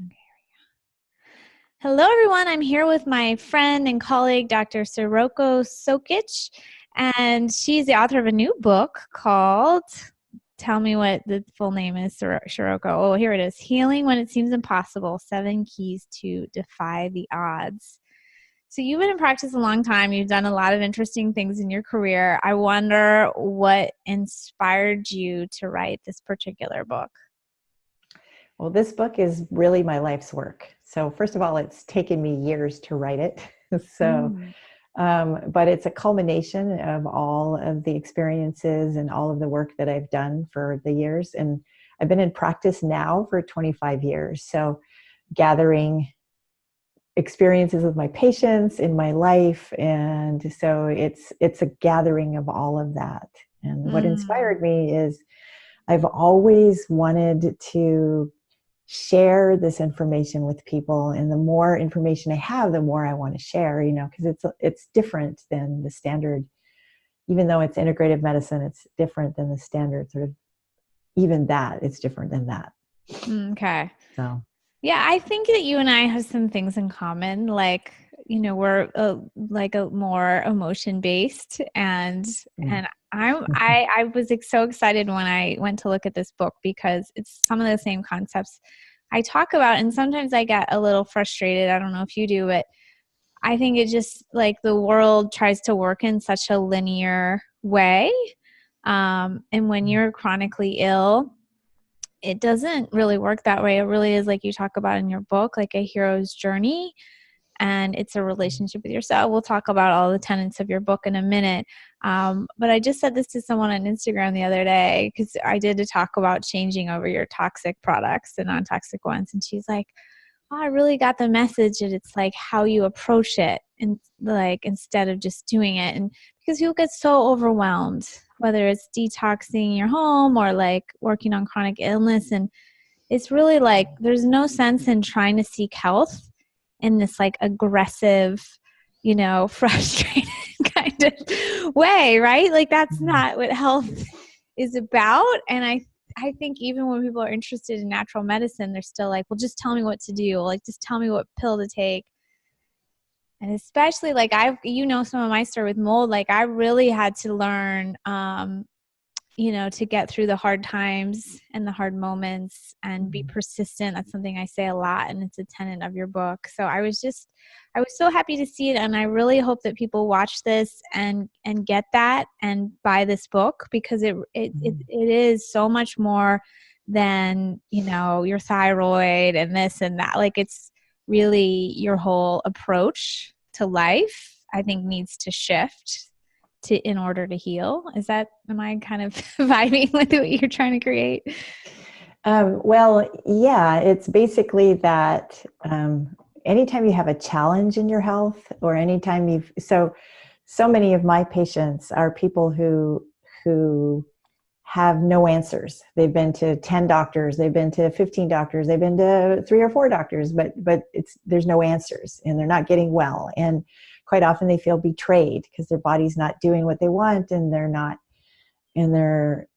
Okay. Hello, everyone. I'm here with my friend and colleague, Dr. Shiroko Sokitch, and she's the author of a new book called, tell me what the full name is, Shiroko. Oh, here it is. Healing When It Seems Impossible, 7 Keys to Defy the Odds. So you've been in practice a long time. You've done a lot of interesting things in your career. I wonder what inspired you to write this particular book. Well, this book is really my life's work. So first of all, it's taken me years to write it. But it's a culmination of all of the experiences and all of the work that I've done for the years. And I've been in practice now for 25 years. So gathering experiences with my patients in my life. And so it's a gathering of all of that. And what inspired me is I've always wanted to share this information with people, and the more information I have, the more I want to share, because it's different than the standard. Even though it's integrative medicine, it's different than the standard sort of, even that, it's different than that. Okay. So yeah, I think that you and I have some things in common. Like, we're like a more emotion based, and I was so excited when I went to look at this book because it's some of the same concepts I talk about, and sometimes I get a little frustrated. I don't know if you do, but I think it just like the world tries to work in such a linear way, and when you're chronically ill, it doesn't really work that way. It really is, like you talk about in your book, like a hero's journey. And it's a relationship with yourself. We'll talk about all the tenets of your book in a minute. But I just said this to someone on Instagram the other day because I did a talk about changing over your toxic products to non-toxic ones. And she's like, oh, I really got the message that it's like how you approach it, and like instead of just doing it. And because people get so overwhelmed, whether it's detoxing your home or like working on chronic illness. And it's really like there's no sense in trying to seek health in this like aggressive, frustrated kind of way, right? Like that's not what health is about. And I think even when people are interested in natural medicine, they're still like, well, just tell me what to do. Like, just tell me what pill to take. And especially like some of my story with mold, like I really had to learn, to get through the hard times and the hard moments and be persistent. That's something I say a lot, and it's a tenet of your book. So I was so happy to see it. And I really hope that people watch this and get that and buy this book, because it is so much more than, your thyroid and this and that. Like it's really your whole approach to life, I think, needs to shift in order to heal. Am I kind of vibing with what you're trying to create? Well, yeah, it's basically that anytime you have a challenge in your health, or anytime so many of my patients are people who have no answers. They've been to 10 doctors, they've been to 15 doctors, they've been to 3 or 4 doctors, but there's no answers, and they're not getting well. And quite often they feel betrayed because their body's not doing what they want, and they're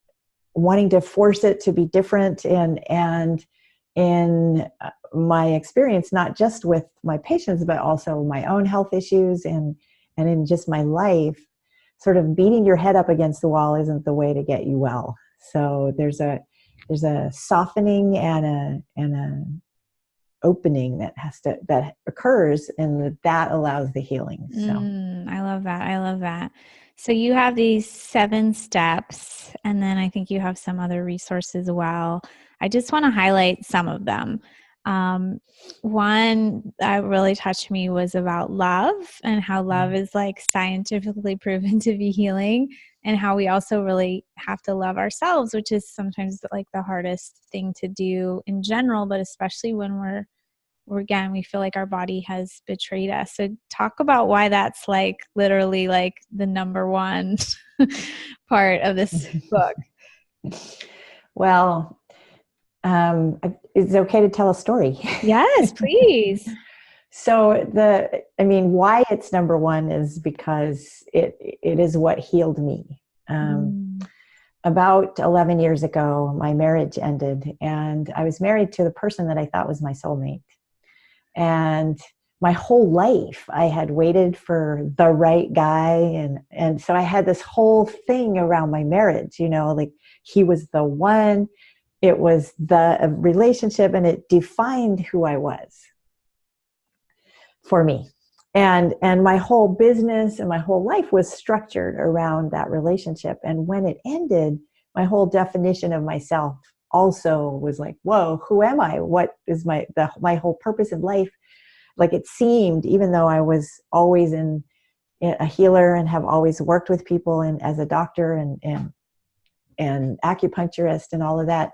wanting to force it to be different. And in my experience, not just with my patients, but also my own health issues and in just my life, sort of beating your head up against the wall isn't the way to get you well. So there's a softening and a opening that occurs, and that allows the healing. So I love that. So you have these 7 steps, and then I think you have some other resources as well. I just want to highlight some of them. One that really touched me was about love, and how love is like scientifically proven to be healing, and how we also really have to love ourselves, which is sometimes like the hardest thing to do in general, but especially when we feel like our body has betrayed us. So talk about why that's like literally like the number one part of this book. Well, is it okay to tell a story? Yes, please. So why it's number one is because it is what healed me. about 11 years ago, my marriage ended, and I was married to the person that I thought was my soulmate. And my whole life, I had waited for the right guy. And so I had this whole thing around my marriage, like he was the one, it was the relationship, and it defined who I was for me. And my whole business and my whole life was structured around that relationship. And when it ended, my whole definition of myself also was like, whoa, who am I? What is my whole purpose in life? Like it seemed, even though I was always a healer and have always worked with people and as a doctor and acupuncturist and all of that,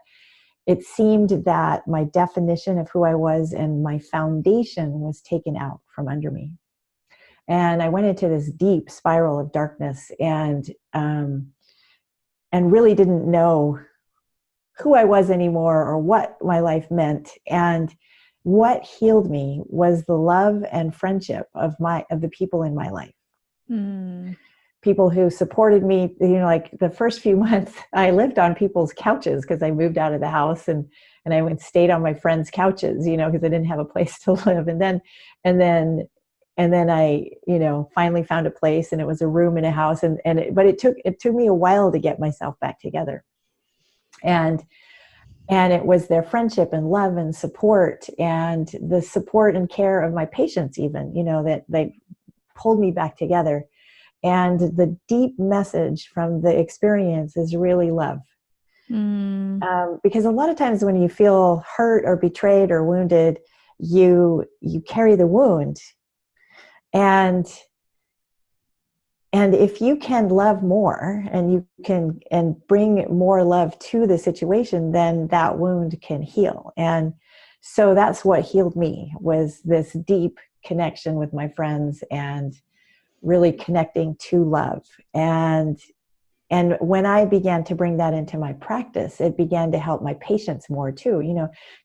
it seemed that my definition of who I was and my foundation was taken out from under me. And I went into this deep spiral of darkness and really didn't know who I was anymore or what my life meant. And what healed me was the love and friendship of the people in my life. Mm. People who supported me, like the first few months I lived on people's couches because I moved out of the house and I went stayed on my friends' couches, because I didn't have a place to live. And then I, finally found a place, and it was a room in a house. But it took me a while to get myself back together. And it was their friendship and love and support and the support and care of my patients even, that they pulled me back together. And the deep message from the experience is really love. Because a lot of times when you feel hurt or betrayed or wounded, you carry the wound. And if you can love more and you can bring more love to the situation, then that wound can heal. And so that's what healed me, was this deep connection with my friends and really connecting to love. And when I began to bring that into my practice, it began to help my patients more too.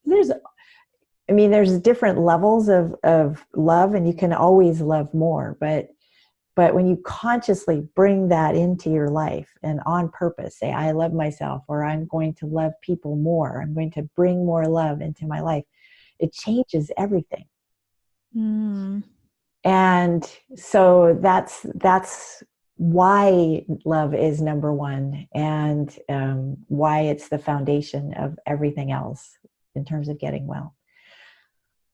There's different levels of love, and you can always love more, but when you consciously bring that into your life and on purpose say, I love myself, or I'm going to love people more, I'm going to bring more love into my life, it changes everything. And so that's why love is number one, and why it's the foundation of everything else in terms of getting well.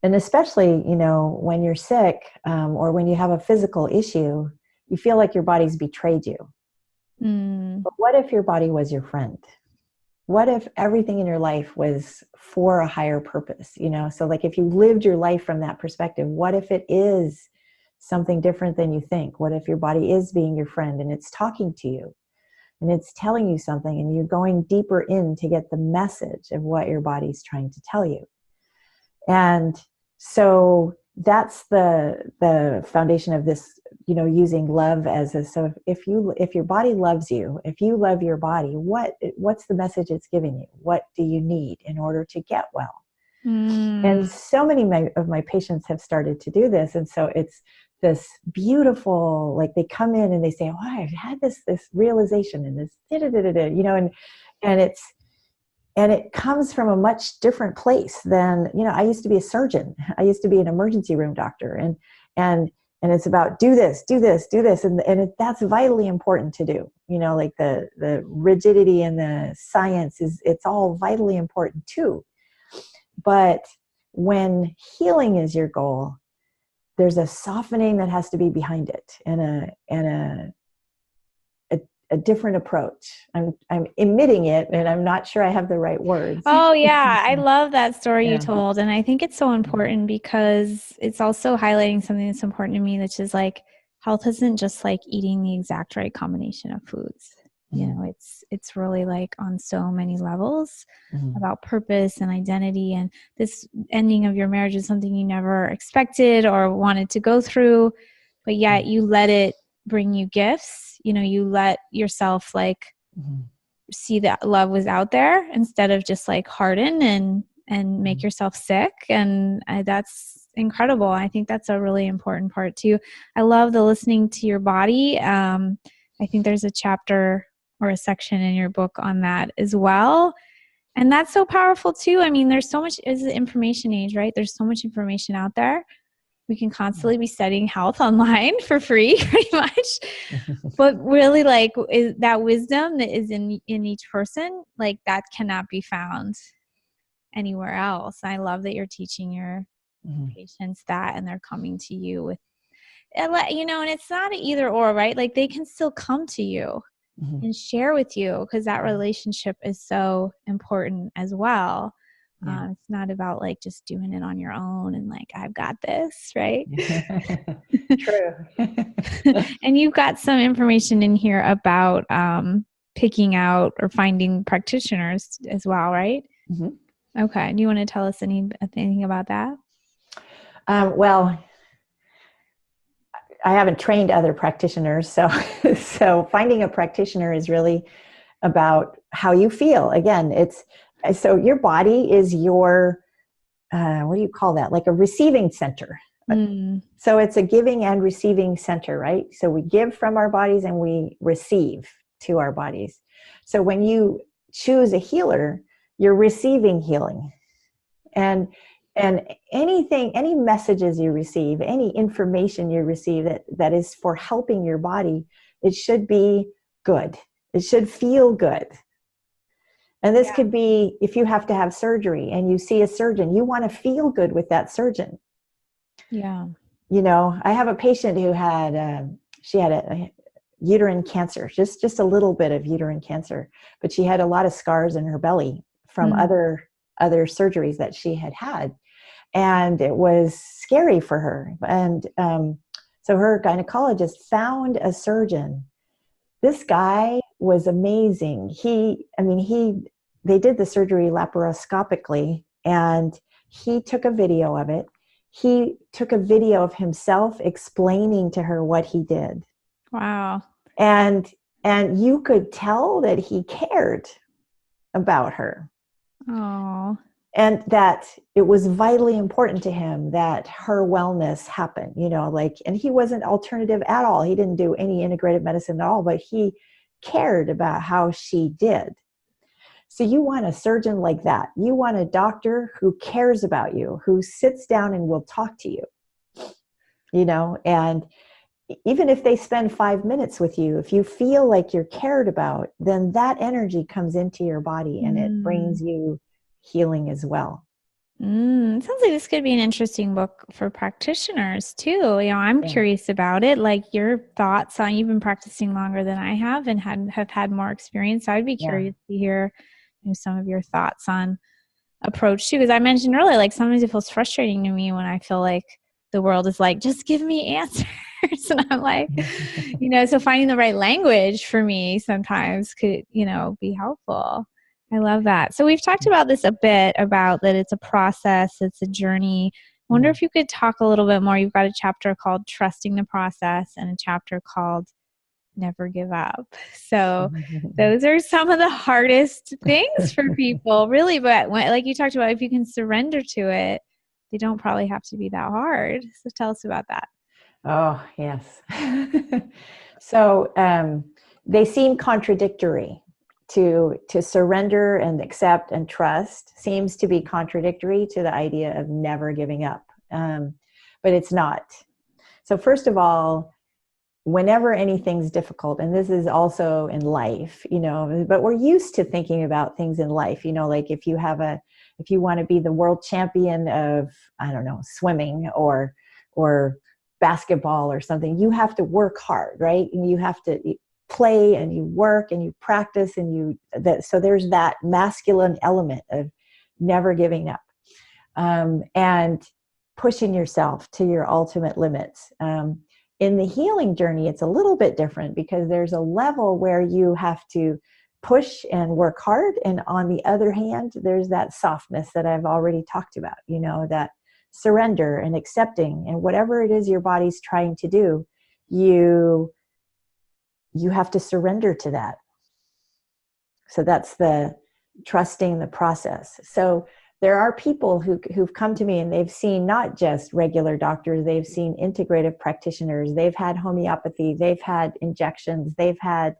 And especially, when you're sick or when you have a physical issue, you feel like your body's betrayed you. But what if your body was your friend? What if everything in your life was for a higher purpose? So like if you lived your life from that perspective, what if it is something different than you think? What if your body is being your friend and it's talking to you and it's telling you something and you're going deeper in to get the message of what your body's trying to tell you? And so that's the foundation of this, using love so if your body loves you, if you love your body, what's the message it's giving you? What do you need in order to get well? And so many of my patients have started to do this. And so it's this beautiful, like they come in and they say, oh, I've had this realization and this, and it comes from a much different place than, I used to be a surgeon. I used to be an emergency room doctor. And it's about do this. And that's vitally important to do. Like the rigidity and the science it's all vitally important too. But when healing is your goal, there's a softening that has to be behind it, and a different approach. I'm emitting it, and I'm not sure I have the right words. Oh yeah, I love that story Yeah. you told, and I think it's so important because it's also highlighting something that's important to me, which is like health isn't just like eating the exact right combination of foods. It's really like on so many levels about purpose and identity, and this ending of your marriage is something you never expected or wanted to go through, but yet you let it bring you gifts. You let yourself like see that love was out there instead of just like harden and make yourself sick. And that's incredible. I think that's a really important part too. I love the listening to your body. I think there's a chapter or a section in your book on that as well. And that's so powerful too. I mean, there's so much, it's the information age, right? There's so much information out there. We can constantly be studying health online for free, pretty much. But really, like, is that wisdom that is in each person, like, that cannot be found anywhere else. I love that you're teaching your patients that, and they're coming to you with, you know, and it's not an either or, right? Like, they can still come to you and share with you, because that relationship is so important as well. It's not about like just doing it on your own and like, I've got this, right? True. And you've got some information in here about picking out or finding practitioners as well, right? Okay. Do you want to tell us anything about that? Well, I haven't trained other practitioners, so finding a practitioner is really about how you feel. Again, so your body is your, what do you call that? Like a receiving center. So it's a giving and receiving center, right? So we give from our bodies and we receive to our bodies. So when you choose a healer, you're receiving healing. And anything, any messages you receive, any information you receive that is for helping your body, it should be good. It should feel good. And this could be if you have to have surgery and you see a surgeon, you want to feel good with that surgeon. Yeah. You know, I have a patient who had, she had a uterine cancer, just a little bit of uterine cancer, but she had a lot of scars in her belly from other surgeries that she had had. And it was scary for her. And so her gynecologist found a surgeon. This guy was amazing. They did the surgery laparoscopically, and he took a video of it. He took a video of himself explaining to her what he did. Wow. And you could tell that he cared about her. Oh. And that it was vitally important to him that her wellness happen, you know, like, and he wasn't alternative at all. He didn't do any integrative medicine at all, but he cared about how she did. So you want a surgeon like that. You want a doctor who cares about you, who sits down and will talk to you, you know, and even if they spend 5 minutes with you, if you feel like you're cared about, then that energy comes into your body and it brings you healing as well. It sounds like this could be an interesting book for practitioners too. You know, I'm curious about it. Like your thoughts on, you've been practicing longer than I have and have had more experience. So I'd be curious to hear, you know, some of your thoughts on approach too. Because I mentioned earlier, like sometimes it feels frustrating to me when I feel like the world is like, just give me answers. And I'm like, you know, so finding the right language for me sometimes could, you know, be helpful. I love that. So we've talked about this a bit, about that it's a process, it's a journey. I wonder if you could talk a little bit more. You've got a chapter called Trusting the Process and a chapter called Never Give Up. So those are some of the hardest things for people, really. But like you talked about, if you can surrender to it, they don't probably have to be that hard. So tell us about that. Oh, yes. So they seem contradictory. To surrender and accept and trust seems to be contradictory to the idea of never giving up. But it's not. So first of all, whenever anything's difficult, and this is also in life, you know, but we're used to thinking about things in life, you know, like if you want to be the world champion of, I don't know, swimming or basketball or something, you have to work hard, right? And you have to play and you work and you practice and so there's that masculine element of never giving up and pushing yourself to your ultimate limits. In the healing journey, it's a little bit different because there's a level where you have to push and work hard, and on the other hand, there's that softness that I've already talked about, you know, that surrender and accepting, and whatever it is your body's trying to do, you have to surrender to that. So that's the trusting the process. So there are people who've come to me and they've seen not just regular doctors, they've seen integrative practitioners, they've had homeopathy, they've had injections, they've had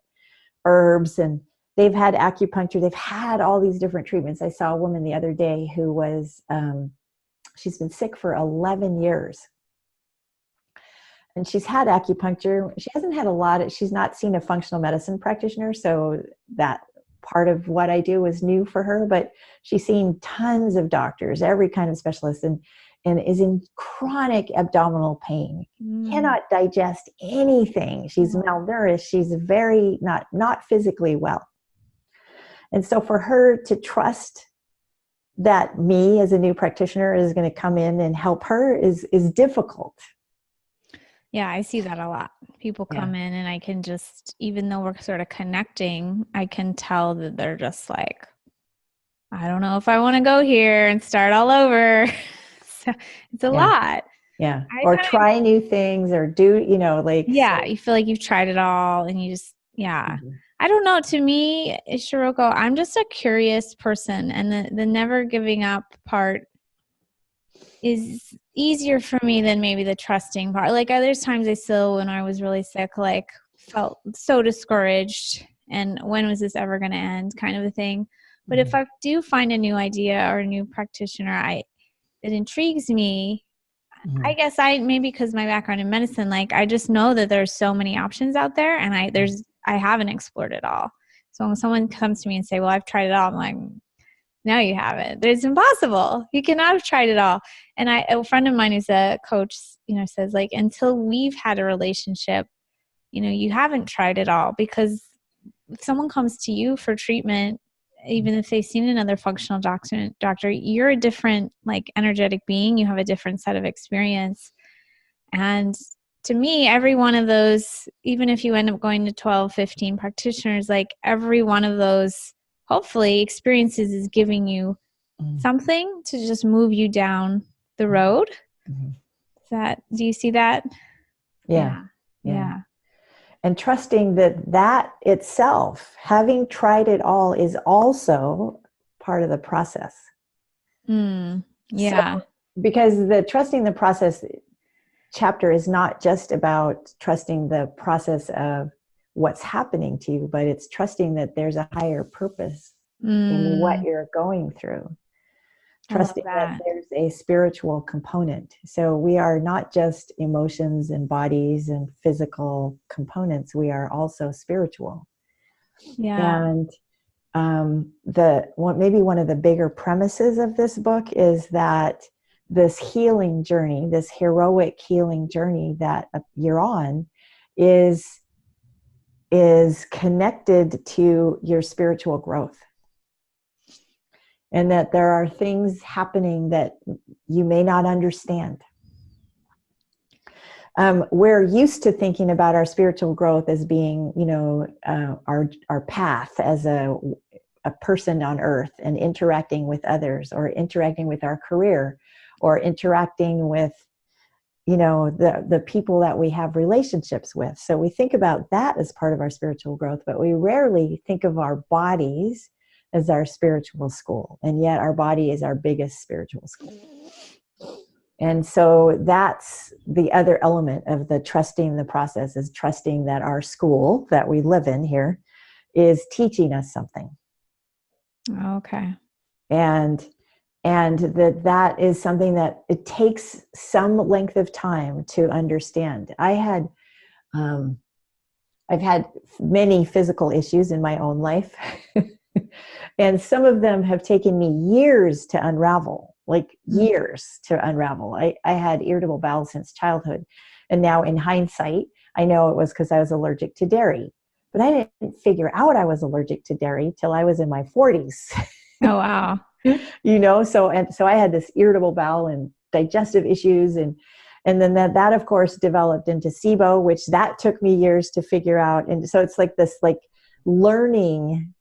herbs, and they've had acupuncture. They've had all these different treatments. I saw a woman the other day who was, she's been sick for 11 years. And she's had acupuncture. She hasn't had a lot of, she's not seen a functional medicine practitioner. So that part of what I do is new for her, but she's seen tons of doctors, every kind of specialist, and is in chronic abdominal pain, cannot digest anything. She's malnourished. She's very not physically well. And so for her to trust that me as a new practitioner is going to come in and help her is difficult. Yeah, I see that a lot. People come in and I can just, even though we're sort of connecting, I can tell that they're just like, I don't know if I want to go here and start all over. So it's a lot. Yeah. Or try new things or do, like. Yeah. So. You feel like you've tried it all and you just, I don't know. To me, Shiroko, I'm just a curious person, and the never giving up part is easier for me than maybe the trusting part. Like there's times I still, when I was really sick, like felt so discouraged and when was this ever going to end kind of a thing. But if I do find a new idea or a new practitioner, it intrigues me. I guess maybe because my background in medicine, like I just know that there's so many options out there, and I haven't explored it all. So when someone comes to me and say, well, I've tried it all, I'm like, no, you haven't. It's impossible. You cannot have tried it all. And a friend of mine who's a coach, says like, until we've had a relationship, you haven't tried it all, because if someone comes to you for treatment, even if they've seen another functional doctor, you're a different like energetic being. You have a different set of experience. And to me, every one of those, even if you end up going to 12, 15 practitioners, like every one of those, hopefully experiences is giving you something to just move you down the road. Do you see that? Yeah. And trusting that itself, having tried it all, is also part of the process. Yeah. So, because the trusting the process chapter is not just about trusting the process of what's happening to you, but it's trusting that there's a higher purpose in what you're going through. Trusting that there's a spiritual component. So we are not just emotions and bodies and physical components. We are also spiritual. Yeah. And maybe one of the bigger premises of this book is that this healing journey, this heroic healing journey that you're on, is connected to your spiritual growth. And that there are things happening that you may not understand. We're used to thinking about our spiritual growth as being, our path as a person on earth, and interacting with others, or interacting with our career, or interacting with, the people that we have relationships with. So we think about that as part of our spiritual growth, but we rarely think of our bodies as our spiritual school. And yet our body is our biggest spiritual school. And so that's the other element of the trusting the process, is trusting that our school that we live in here is teaching us something. Okay. And that is something that it takes some length of time to understand. I've had many physical issues in my own life. And some of them have taken me years to unravel, years to unravel. I had irritable bowel since childhood. And now in hindsight, I know it was because I was allergic to dairy. But I didn't figure out I was allergic to dairy till I was in my 40s. Oh, wow. So I had this irritable bowel and digestive issues. And then that of course developed into SIBO, which that took me years to figure out. And so it's like this, learning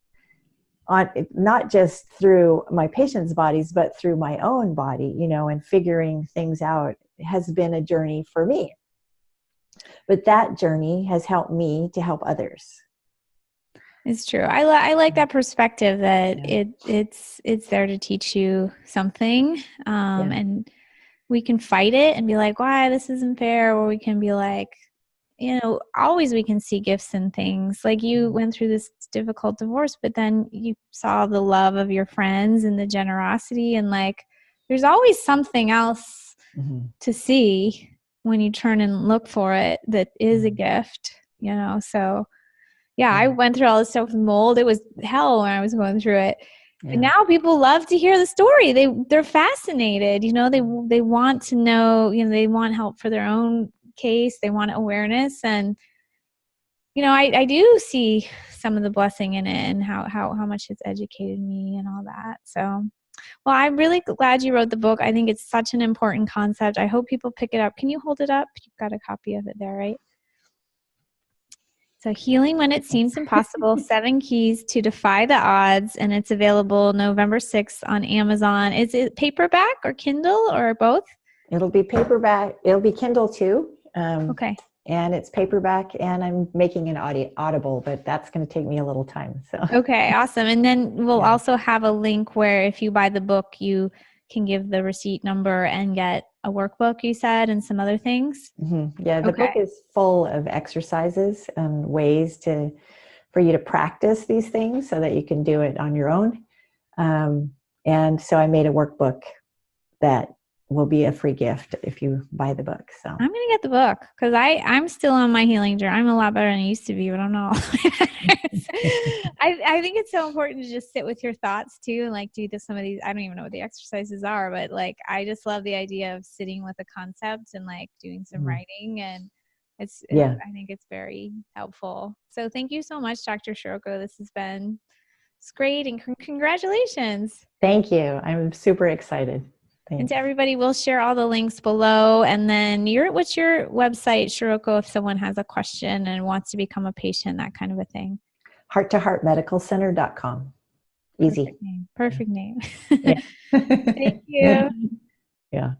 on, not just through my patients' bodies, but through my own body, and figuring things out has been a journey for me. But that journey has helped me to help others. It's true. I like that perspective that it's there to teach you something. And we can fight it and be like, why, this isn't fair. Or we can be like, always we can see gifts in things. Like you went through this difficult divorce, but then you saw the love of your friends and the generosity, and like there's always something else to see when you turn and look for it that is a gift, so yeah, I went through all this stuff with mold. It was hell when I was going through it. Yeah. But now people love to hear the story. They're fascinated, they want to know, they want help for their own case. They want awareness. And, I do see some of the blessing in it and how much it's educated me and all that. So, well, I'm really glad you wrote the book. I think it's such an important concept. I hope people pick it up. Can you hold it up? You've got a copy of it there, right? So Healing When It Seems Impossible, 7 Keys to Defy the Odds, and it's available November 6th on Amazon. Is it paperback or Kindle or both? It'll be paperback. It'll be Kindle too. Okay. And it's paperback, and I'm making an audible, but that's going to take me a little time. So. Okay, awesome. And then we'll also have a link where if you buy the book, you can give the receipt number and get a workbook, you said, and some other things. Yeah, the book is full of exercises and ways for you to practice these things so that you can do it on your own. And so I made a workbook that will be a free gift if you buy the book. So I'm going to get the book because I'm still on my healing journey. I'm a lot better than I used to be, but I'm not. I think it's so important to just sit with your thoughts too, and like do some of these. I don't even know what the exercises are, but like I just love the idea of sitting with a concept and like doing some writing, and I think it's very helpful. So thank you so much, Dr. Shiroko. This has been great, and congratulations. Thank you. I'm super excited. And to everybody, we'll share all the links below. And then what's your website, Shiroko, if someone has a question and wants to become a patient, that kind of a thing? hearttoheartmedicalcenter.com. Easy. Perfect name. Yeah. Thank you. Yeah.